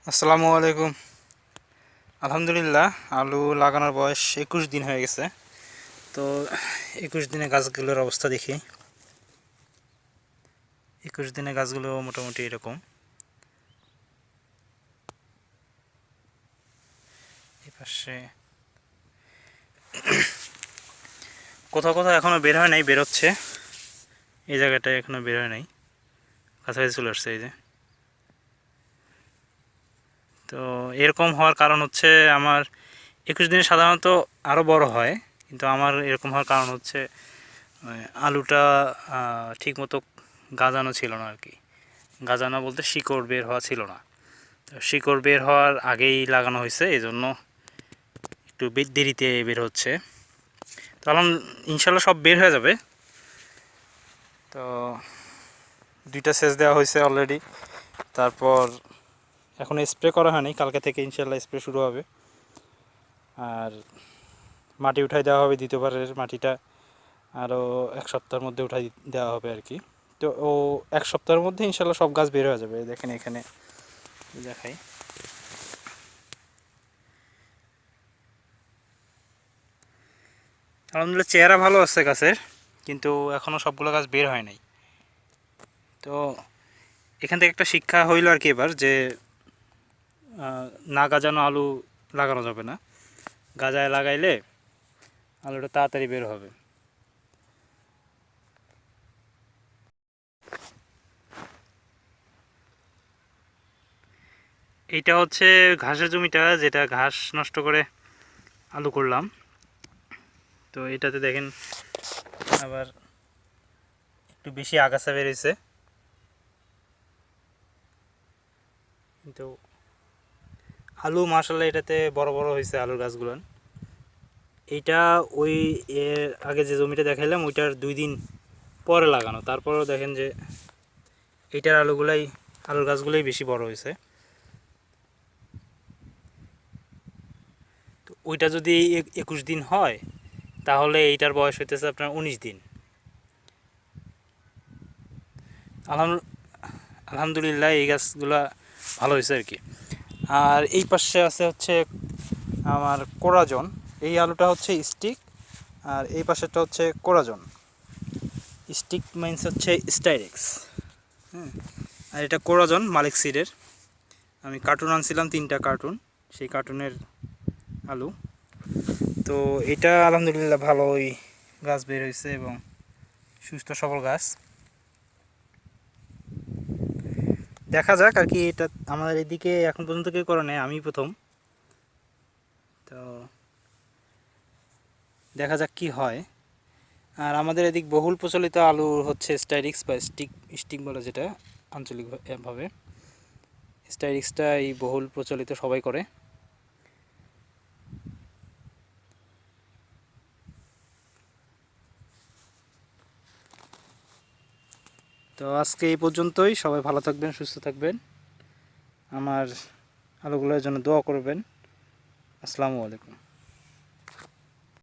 আসসালামু আলাইকুম। আলহামদুলিল্লাহ, আলু লাগানোর বয়স 21 দিন হয়ে গেছে। তো 21 দিনে গাছগুলোর অবস্থা দেখি। 21 দিনে গাছগুলো মোটামুটি এরকম। এই পাশে কোথাও কোথাও এখনও বের হয় নাই, বেরোচ্ছে। এই জায়গাটায় এখনও বের হয় নাই, কাছাকাছি চলে আসছে। এই যে, তো এরকম হওয়ার কারণ হচ্ছে আমার 21 দিনে সাধারণত আরও বড় হয়, কিন্তু আমার এরকম হওয়ার কারণ হচ্ছে আলুটা ঠিকমতো গাজানো ছিল না আর কি। গাজানো বলতে শিকড় বের হওয়া ছিল না। তো শিকড় বের হওয়ার আগেই লাগানো হয়েছে, এই জন্য একটু দেরিতে বের হচ্ছে। তো ইনশাল্লাহ সব বের হয়ে যাবে। তো 2টা সেচ দেওয়া হয়েছে অলরেডি। তারপর এখন স্প্রে করা হয়নি, কালকে থেকে ইনশাল্লাহ স্প্রে শুরু হবে। আর মাটি উঠাই দেওয়া হবে, দ্বিতীয়বারের মাটিটা আরও 1 সপ্তাহের মধ্যে উঠাই দেওয়া হবে আর কি। তো 1 সপ্তাহের মধ্যে ইনশাল্লাহ সব গাছ বের হয়ে যাবে। দেখেন এখানে দেখাই। আলহামদুলিল্লাহ চেহারা ভালো আছে গাছের, কিন্তু এখনও সবগুলো গাছ বের হয় নাই। তো এখান থেকে একটা শিক্ষা হইল আর কি এবার, যে না গাজানো আলু লাগানো যাবে না। গাজায় লাগাইলে আলুটা তাড়াতাড়ি বের হবে। এইটা হচ্ছে ঘাসের জমিটা, যেটা ঘাস নষ্ট করে আলু করলাম। তো এটাতে দেখেন আবার একটু বেশি আগাছা বেরিয়েছে, কিন্তু আলু মাশাআল্লাহ এটাতে বড় বড় হয়েছে আলুর গাছগুলো। এইটা ওই এর আগে যে জমিটা দেখাইলাম ওইটার 2 দিন পরে লাগানো, তারপরেও দেখেন যে এইটার আলুর গাছগুলোই বেশি বড় হয়েছে। তো ওইটা যদি 21 দিন হয়, তাহলে এইটার বয়স হইতেছে আপনার 19 দিন। আলহামদুলিল্লাহ এই গাছগুলা ভালো হয়েছে আর কি। আর এই পাশে আছে হচ্ছে আমার কোরাজন। এই আলুটা হচ্ছে স্টিক, আর এই পাশেরটা হচ্ছে কোরাজন। স্টিক মাইন্স হচ্ছে স্টাইরেক্স। হ্যাঁ, আর এটা কোরাজন মালিক সিডের। আমি কার্টুন আনছিলাম 3টা কার্টুন, সেই কার্টুনের আলু। তো এটা আলহামদুলিল্লাহ ভালোই গাছ বের হয়েছে এবং সুস্থ সবল গাছ। দেখা যাক আর কি। এটা আমাদের এদিকে এখন পর্যন্ত কেউ করে নেই, আমি প্রথম। তো দেখা যাক কি হয়। আর আমাদের এদিক বহুল প্রচলিত আলু হচ্ছে স্টাইরিক্স বা স্টিক স্টিক বলে যেটা আঞ্চলিকভাবে। স্টাইরিক্সটা এই বহুল প্রচলিত, সবাই করে। তো আজকে এই পর্যন্তই। সবাই ভালো থাকবেন, সুস্থ থাকবেন। আমার আলুগুলোর জন্য দোয়া করবেন। আসসালামু আলাইকুম।